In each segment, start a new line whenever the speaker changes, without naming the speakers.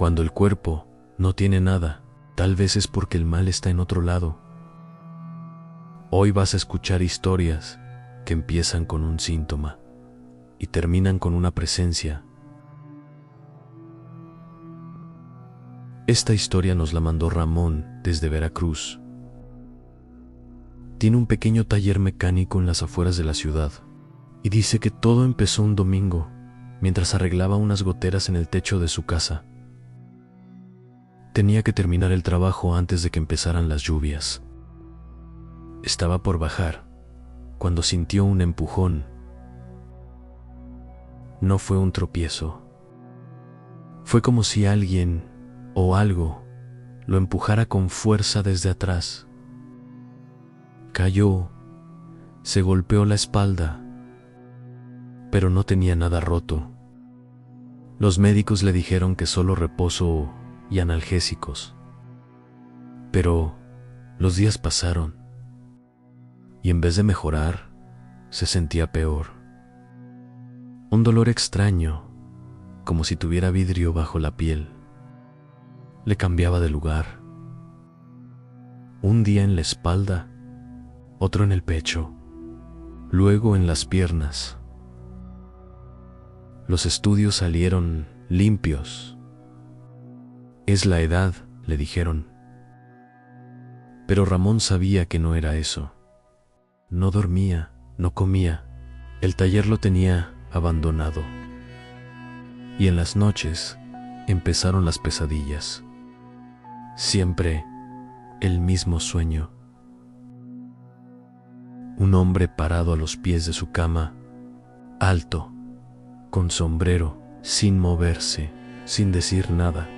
Cuando el cuerpo no tiene nada, tal vez es porque el mal está en otro lado. Hoy vas a escuchar historias que empiezan con un síntoma y terminan con una presencia. Esta historia nos la mandó Ramón desde Veracruz. Tiene un pequeño taller mecánico en las afueras de la ciudad y dice que todo empezó un domingo mientras arreglaba unas goteras en el techo de su casa. Tenía que terminar el trabajo antes de que empezaran las lluvias. Estaba por bajar cuando sintió un empujón. No fue un tropiezo. Fue como si alguien o algo lo empujara con fuerza desde atrás. Cayó, se golpeó la espalda, pero no tenía nada roto. Los médicos le dijeron que solo reposo y analgésicos. Pero los días pasaron y en vez de mejorar, se sentía peor. Un dolor extraño, como si tuviera vidrio bajo la piel. Le cambiaba de lugar. Un día en la espalda, otro en el pecho, luego en las piernas. Los estudios salieron limpios. Es la edad, le dijeron. Pero Ramón sabía que no era eso. No dormía, no comía. El taller lo tenía abandonado. Y en las noches empezaron las pesadillas. Siempre el mismo sueño. Un hombre parado a los pies de su cama, alto, con sombrero, sin moverse, sin decir nada.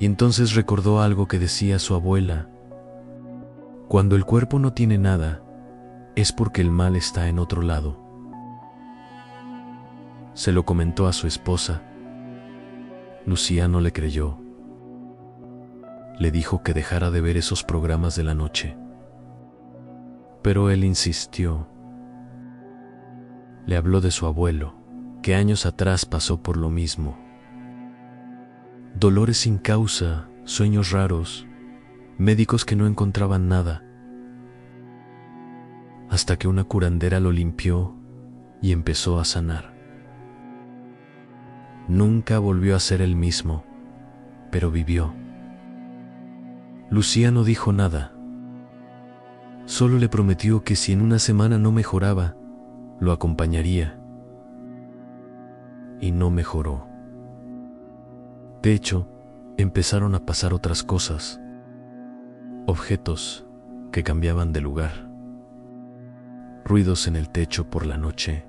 Y entonces recordó algo que decía su abuela. Cuando el cuerpo no tiene nada, es porque el mal está en otro lado. Se lo comentó a su esposa. Lucía no le creyó. Le dijo que dejara de ver esos programas de la noche. Pero él insistió. Le habló de su abuelo, que años atrás pasó por lo mismo. Dolores sin causa, sueños raros, médicos que no encontraban nada. Hasta que una curandera lo limpió y empezó a sanar. Nunca volvió a ser el mismo, pero vivió. Lucía no dijo nada. Solo le prometió que si en una semana no mejoraba, lo acompañaría. Y no mejoró. De hecho, empezaron a pasar otras cosas. Objetos que cambiaban de lugar. Ruidos en el techo por la noche.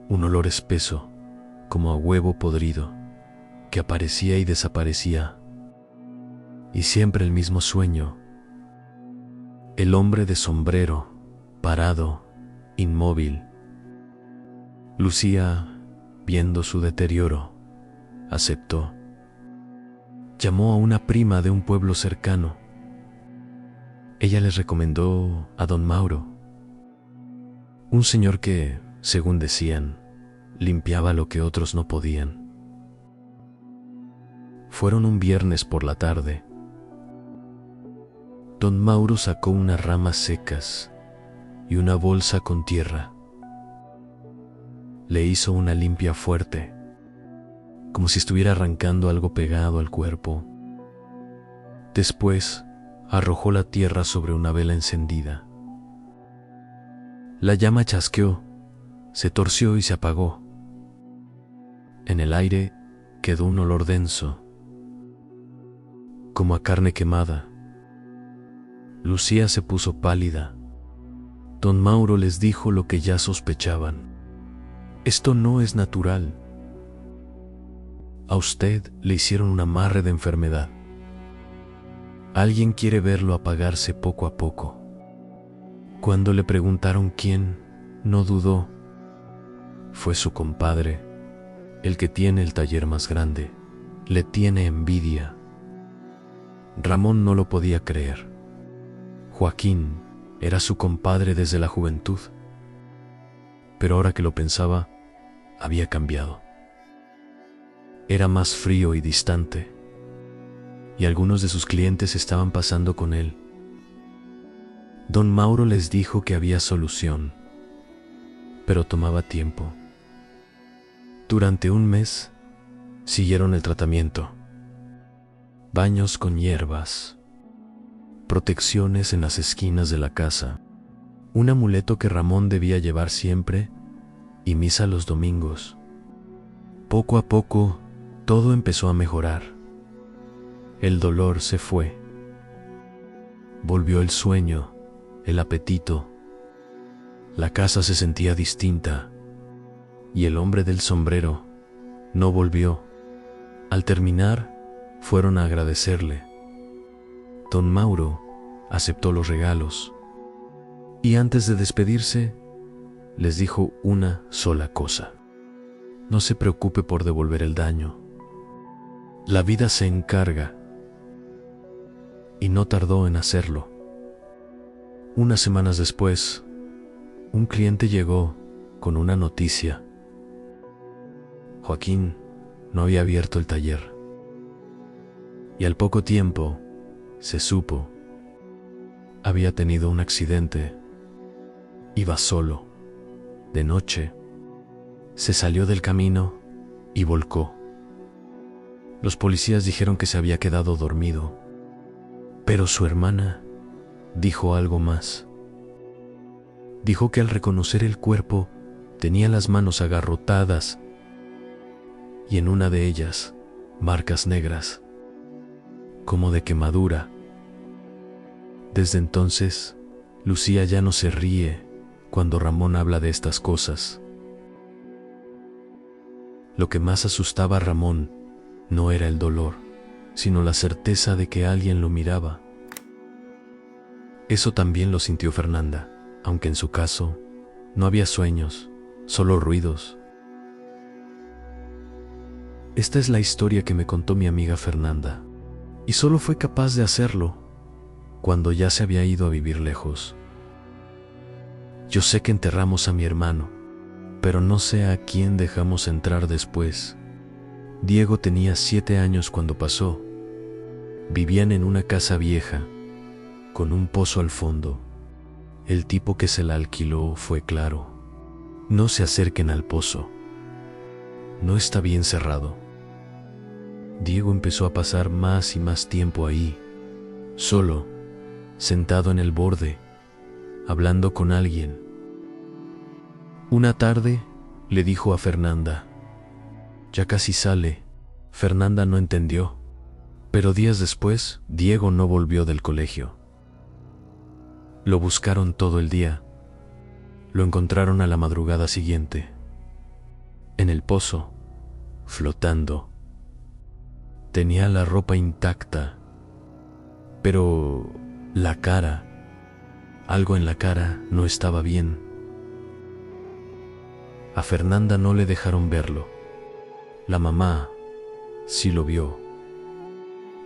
Un olor espeso, como a huevo podrido, que aparecía y desaparecía. Y siempre el mismo sueño. El hombre de sombrero, parado, inmóvil. Lucía, viendo su deterioro, aceptó. Llamó a una prima de un pueblo cercano. Ella les recomendó a don Mauro, un señor que, según decían, limpiaba lo que otros no podían. Fueron un viernes por la tarde. Don Mauro sacó unas ramas secas y una bolsa con tierra. Le hizo una limpia fuerte, como si estuviera arrancando algo pegado al cuerpo. Después, arrojó la tierra sobre una vela encendida. La llama chasqueó, se torció y se apagó. En el aire quedó un olor denso, como a carne quemada. Lucía se puso pálida. Don Mauro les dijo lo que ya sospechaban. Esto no es natural. A usted le hicieron un amarre de enfermedad. Alguien quiere verlo apagarse poco a poco. Cuando le preguntaron quién, no dudó. Fue su compadre, el que tiene el taller más grande. Le tiene envidia. Ramón no lo podía creer. Joaquín era su compadre desde la juventud. Pero ahora que lo pensaba, había cambiado. Era más frío y distante, y algunos de sus clientes estaban pasando con él. Don Mauro les dijo que había solución, pero tomaba tiempo. Durante un mes, siguieron el tratamiento. Baños con hierbas, protecciones en las esquinas de la casa, un amuleto que Ramón debía llevar siempre y misa los domingos. Poco a poco, todo empezó a mejorar. El dolor se fue. Volvió el sueño, el apetito. La casa se sentía distinta y el hombre del sombrero no volvió. Al terminar, fueron a agradecerle. Don Mauro aceptó los regalos y antes de despedirse, les dijo una sola cosa: no se preocupe por devolver el daño. La vida se encarga. Y no tardó en hacerlo. Unas semanas después, un cliente llegó con una noticia. Joaquín no había abierto el taller. Y al poco tiempo, se supo, había tenido un accidente. Iba solo, de noche. Se salió del camino y volcó. Los policías dijeron que se había quedado dormido, pero su hermana dijo algo más. Dijo que al reconocer el cuerpo tenía las manos agarrotadas y en una de ellas marcas negras, como de quemadura. Desde entonces, Lucía ya no se ríe cuando Ramón habla de estas cosas. Lo que más asustaba a Ramón no era el dolor, sino la certeza de que alguien lo miraba. Eso también lo sintió Fernanda, aunque en su caso no había sueños, solo ruidos. Esta es la historia que me contó mi amiga Fernanda, y solo fue capaz de hacerlo cuando ya se había ido a vivir lejos. Yo sé que enterramos a mi hermano, pero no sé a quién dejamos entrar después. Diego tenía 7 años cuando pasó. Vivían en una casa vieja, con un pozo al fondo. El tipo que se la alquiló fue claro: no se acerquen al pozo. No está bien cerrado. Diego empezó a pasar más y más tiempo ahí, solo, sentado en el borde, hablando con alguien. Una tarde le dijo a Fernanda: ya casi sale. Fernanda no entendió, pero días después, Diego no volvió del colegio. Lo buscaron todo el día. Lo encontraron a la madrugada siguiente, en el pozo, flotando. Tenía la ropa intacta, pero la cara, algo en la cara no estaba bien. A Fernanda no le dejaron verlo. La mamá sí lo vio,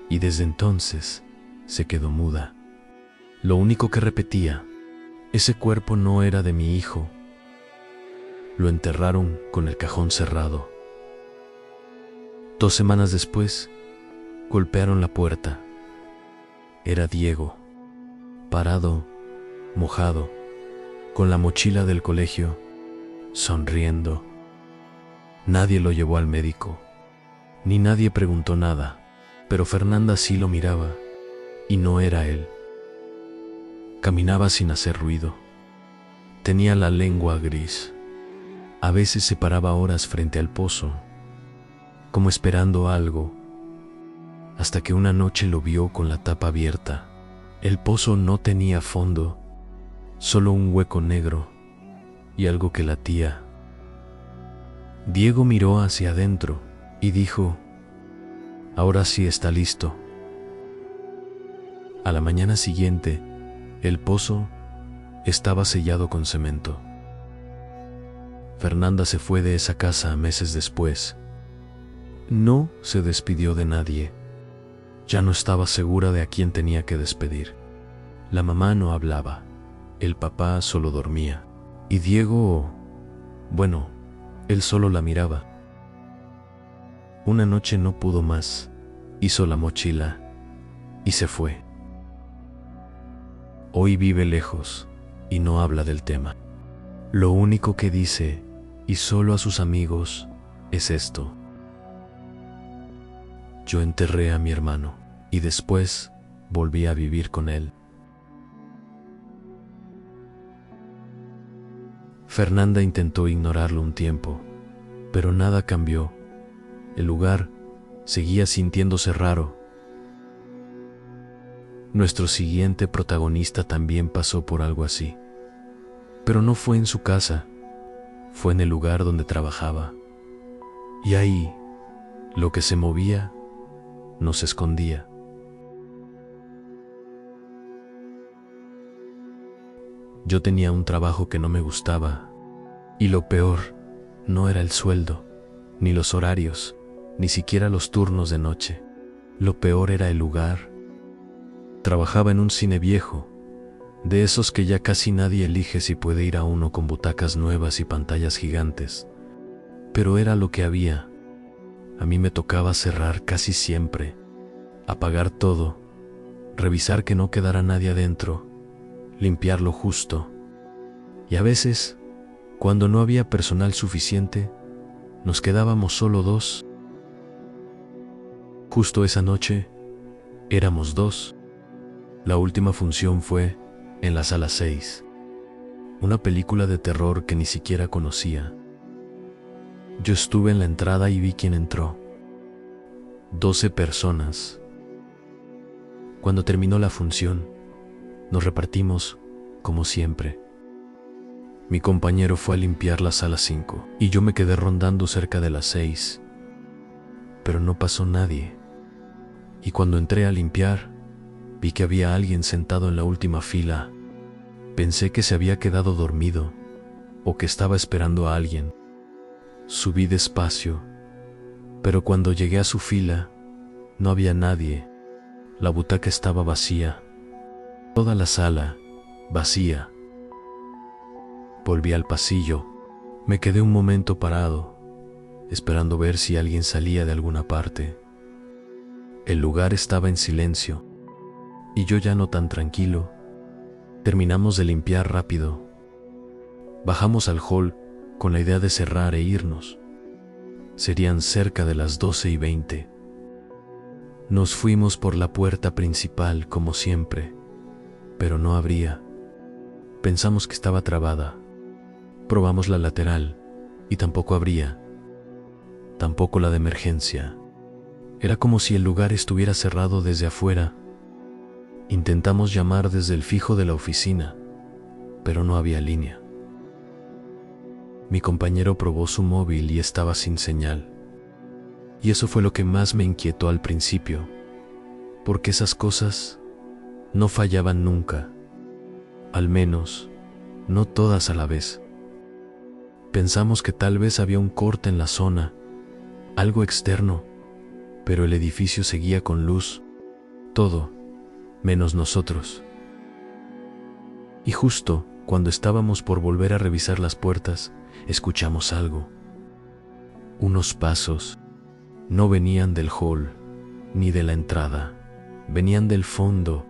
y desde entonces se quedó muda. Lo único que repetía: ese cuerpo no era de mi hijo. Lo enterraron con el cajón cerrado. 2 semanas después, golpearon la puerta. Era Diego, parado, mojado, con la mochila del colegio, sonriendo. Nadie lo llevó al médico, ni nadie preguntó nada, pero Fernanda sí lo miraba, y no era él. Caminaba sin hacer ruido. Tenía la lengua gris. A veces se paraba horas frente al pozo, como esperando algo, hasta que una noche lo vio con la tapa abierta. El pozo no tenía fondo, solo un hueco negro y algo que latía. Diego miró hacia adentro y dijo: ahora sí está listo. A la mañana siguiente, el pozo estaba sellado con cemento. Fernanda se fue de esa casa meses después. No se despidió de nadie. Ya no estaba segura de a quién tenía que despedir. La mamá no hablaba, el papá solo dormía, y Diego, bueno, él solo la miraba. Una noche no pudo más, hizo la mochila y se fue. Hoy vive lejos y no habla del tema. Lo único que dice, y solo a sus amigos, es esto: yo enterré a mi hermano y después volví a vivir con él. Fernanda intentó ignorarlo un tiempo, pero nada cambió. El lugar seguía sintiéndose raro. Nuestro siguiente protagonista también pasó por algo así, pero no fue en su casa, fue en el lugar donde trabajaba. Y ahí, lo que se movía, no se escondía. Yo tenía un trabajo que no me gustaba, y lo peor no era el sueldo, ni los horarios, ni siquiera los turnos de noche. Lo peor era el lugar. Trabajaba en un cine viejo, de esos que ya casi nadie elige si puede ir a uno con butacas nuevas y pantallas gigantes. Pero era lo que había. A mí me tocaba cerrar casi siempre, apagar todo, revisar que no quedara nadie adentro, limpiar lo justo. Y a veces, cuando no había personal suficiente, nos quedábamos solo dos. Justo esa noche, éramos dos. La última función fue en la sala 6, una película de terror que ni siquiera conocía. Yo estuve en la entrada y vi quién entró. 12 personas. Cuando terminó la función, nos repartimos, como siempre. Mi compañero fue a limpiar la sala 5 y yo me quedé rondando cerca de la 6. Pero no pasó nadie. Y cuando entré a limpiar, vi que había alguien sentado en la última fila. Pensé que se había quedado dormido o que estaba esperando a alguien. Subí despacio, pero cuando llegué a su fila, no había nadie. La butaca estaba vacía. Toda la sala, vacía. Volví al pasillo. Me quedé un momento parado, esperando ver si alguien salía de alguna parte. El lugar estaba en silencio, y yo ya no tan tranquilo. Terminamos de limpiar rápido. Bajamos al hall con la idea de cerrar e irnos. Serían cerca de las 12:20. Nos fuimos por la puerta principal como siempre, pero no abría. Pensamos que estaba trabada. Probamos la lateral y tampoco abría. Tampoco la de emergencia. Era como si el lugar estuviera cerrado desde afuera. Intentamos llamar desde el fijo de la oficina, pero no había línea. Mi compañero probó su móvil y estaba sin señal. Y eso fue lo que más me inquietó al principio, porque esas cosas no fallaban nunca, al menos no todas a la vez. Pensamos que tal vez había un corte en la zona, algo externo, pero el edificio seguía con luz, todo, menos nosotros. Y justo cuando estábamos por volver a revisar las puertas, escuchamos algo. Unos pasos. No venían del hall, ni de la entrada. Venían del fondo,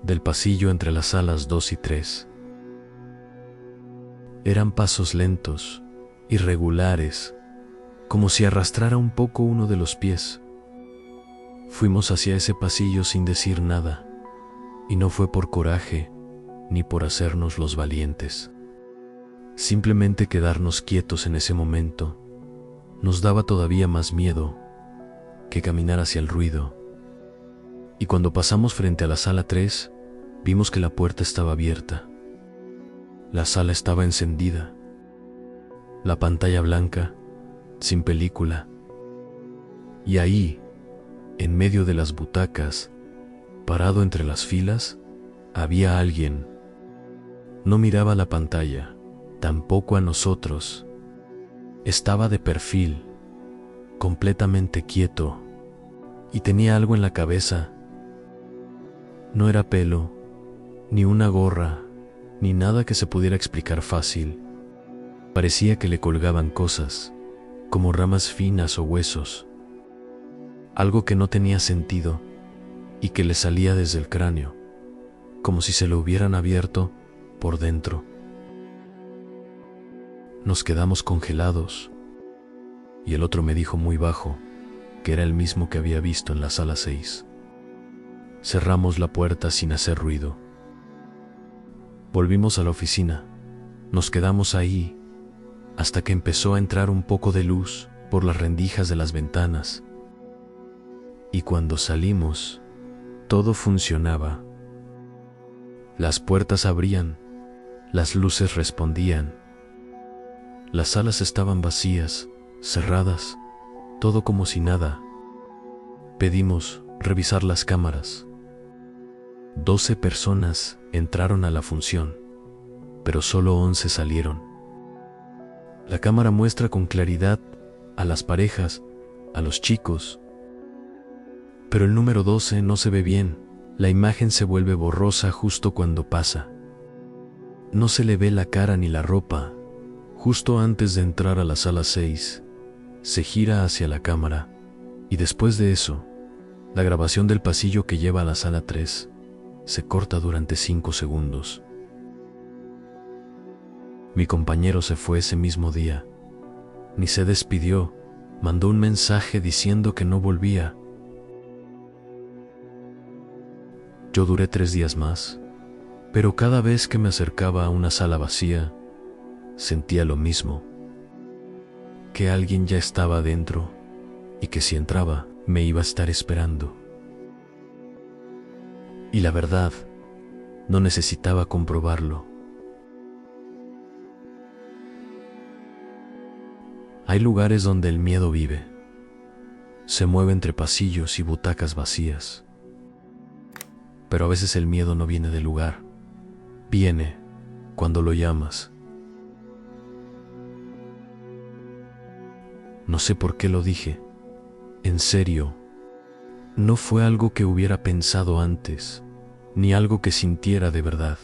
del pasillo entre las salas 2 y 3. Eran pasos lentos, irregulares, como si arrastrara un poco uno de los pies. Fuimos hacia ese pasillo sin decir nada, y no fue por coraje, ni por hacernos los valientes. Simplemente quedarnos quietos en ese momento nos daba todavía más miedo que caminar hacia el ruido. Y cuando pasamos frente a la sala 3, vimos que la puerta estaba abierta. La sala estaba encendida. La pantalla blanca, sin película. Y ahí, en medio de las butacas, parado entre las filas, había alguien. No miraba la pantalla, tampoco a nosotros. Estaba de perfil, completamente quieto, y tenía algo en la cabeza. No era pelo, ni una gorra, ni nada que se pudiera explicar fácil. Parecía que le colgaban cosas, como ramas finas o huesos, algo que no tenía sentido y que le salía desde el cráneo, como si se lo hubieran abierto por dentro. Nos quedamos congelados y el otro me dijo muy bajo que era el mismo que había visto en la sala 6. Cerramos la puerta sin hacer ruido. Volvimos a la oficina. Nos quedamos ahí hasta que empezó a entrar un poco de luz por las rendijas de las ventanas. Y cuando salimos, todo funcionaba. Las puertas abrían, las luces respondían. Las salas estaban vacías, cerradas, todo como si nada. Pedimos revisar las cámaras. 12 personas entraron a la función, pero solo 11 salieron. La cámara muestra con claridad a las parejas, a los chicos, pero el número 12 no se ve bien. La imagen se vuelve borrosa justo cuando pasa. No se le ve la cara ni la ropa. Justo antes de entrar a la sala 6, se gira hacia la cámara, y después de eso, la grabación del pasillo que lleva a la sala 3 se corta durante 5 segundos. Mi compañero se fue ese mismo día. Ni se despidió, mandó un mensaje diciendo que no volvía. Yo duré 3 días más, pero cada vez que me acercaba a una sala vacía, sentía lo mismo, que alguien ya estaba dentro y que si entraba me iba a estar esperando. Y la verdad, no necesitaba comprobarlo. Hay lugares donde el miedo vive. Se mueve entre pasillos y butacas vacías. Pero a veces el miedo no viene del lugar. Viene cuando lo llamas. No sé por qué lo dije. En serio, no fue algo que hubiera pensado antes, ni algo que sintiera de verdad.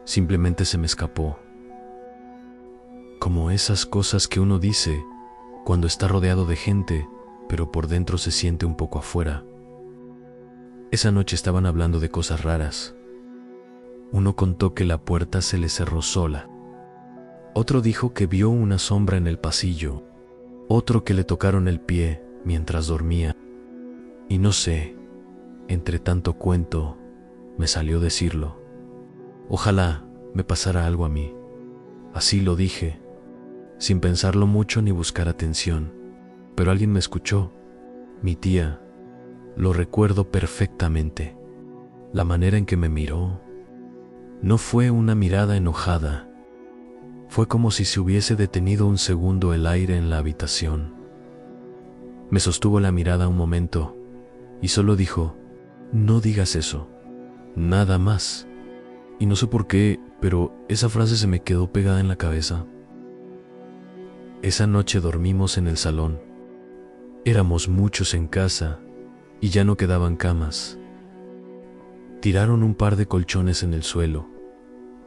Simplemente se me escapó. Como esas cosas que uno dice cuando está rodeado de gente, pero por dentro se siente un poco afuera. Esa noche estaban hablando de cosas raras. Uno contó que la puerta se le cerró sola. Otro dijo que vio una sombra en el pasillo. Otro que le tocaron el pie mientras dormía. Y no sé, entre tanto cuento, me salió decirlo. Ojalá me pasara algo a mí. Así lo dije, sin pensarlo mucho ni buscar atención. Pero alguien me escuchó. Mi tía. Lo recuerdo perfectamente. La manera en que me miró. No fue una mirada enojada. Fue como si se hubiese detenido un segundo el aire en la habitación. Me sostuvo la mirada un momento y solo dijo, no digas eso, nada más. Y no sé por qué, pero esa frase se me quedó pegada en la cabeza. Esa noche dormimos en el salón. Éramos muchos en casa y ya no quedaban camas. Tiraron un par de colchones en el suelo,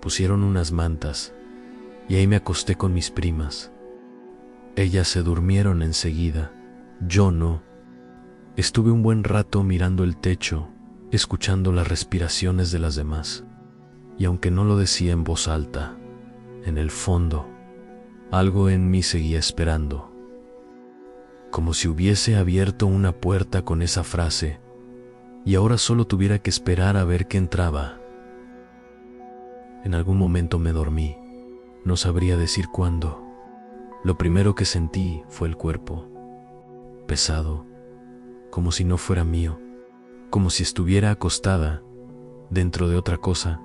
pusieron unas mantas y ahí me acosté con mis primas. Ellas se durmieron enseguida, yo no. Estuve un buen rato mirando el techo, escuchando las respiraciones de las demás. Y aunque no lo decía en voz alta, en el fondo, algo en mí seguía esperando. Como si hubiese abierto una puerta con esa frase, y ahora solo tuviera que esperar a ver qué entraba. En algún momento me dormí, no sabría decir cuándo. Lo primero que sentí fue el cuerpo, pesado, como si no fuera mío, como si estuviera acostada dentro de otra cosa.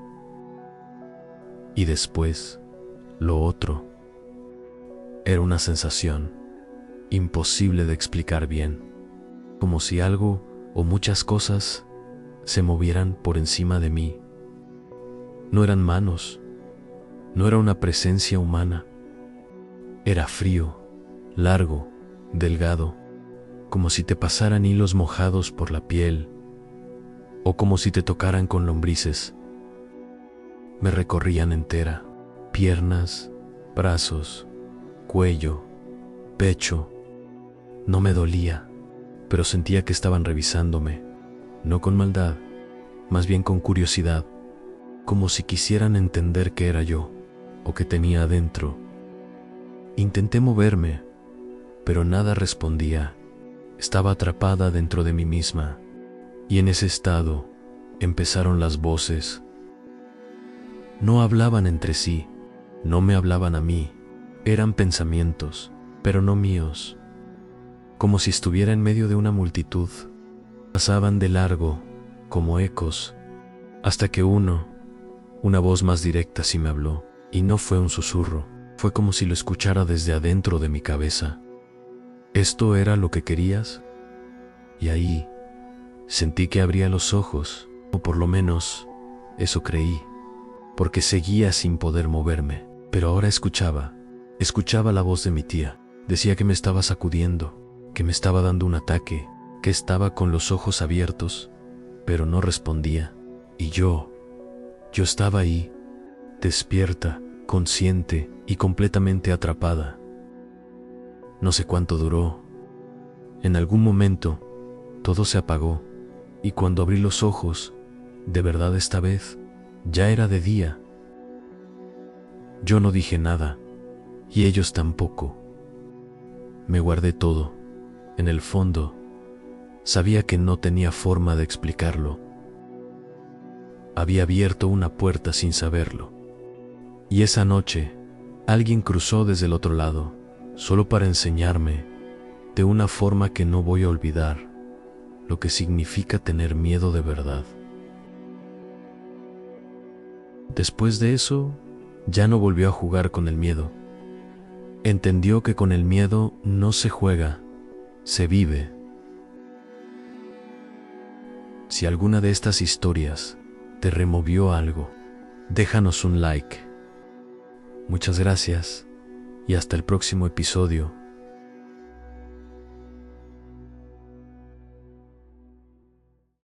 Y después, lo otro. Era una sensación imposible de explicar bien, como si algo o muchas cosas se movieran por encima de mí. No eran manos, no era una presencia humana. Era frío, largo, delgado, como si te pasaran hilos mojados por la piel, o como si te tocaran con lombrices. Me recorrían entera, piernas, brazos, cuello, pecho. No me dolía, pero sentía que estaban revisándome, no con maldad, más bien con curiosidad, como si quisieran entender qué era yo o qué tenía adentro. Intenté moverme, pero nada respondía. Estaba atrapada dentro de mí misma, y en ese estado empezaron las voces. No hablaban entre sí, no me hablaban a mí, eran pensamientos, pero no míos. Como si estuviera en medio de una multitud, pasaban de largo, como ecos, hasta que una voz más directa sí me habló, y no fue un susurro, fue como si lo escuchara desde adentro de mi cabeza. ¿Esto era lo que querías? Y ahí sentí que abría los ojos, o por lo menos eso creí, porque seguía sin poder moverme, pero ahora escuchaba la voz de mi tía. Decía que me estaba sacudiendo, que me estaba dando un ataque, que estaba con los ojos abiertos, pero no respondía. Y yo estaba ahí, despierta, consciente y completamente atrapada. No sé cuánto duró. En algún momento, todo se apagó, y cuando abrí los ojos, de verdad esta vez, ya era de día. Yo no dije nada, y ellos tampoco. Me guardé todo. En el fondo, sabía que no tenía forma de explicarlo. Había abierto una puerta sin saberlo. Y esa noche, alguien cruzó desde el otro lado, solo para enseñarme, de una forma que no voy a olvidar, lo que significa tener miedo de verdad. Después de eso, ya no volvió a jugar con el miedo. Entendió que con el miedo no se juega, se vive. Si alguna de estas historias te removió algo, déjanos un like. Muchas gracias y hasta el próximo episodio.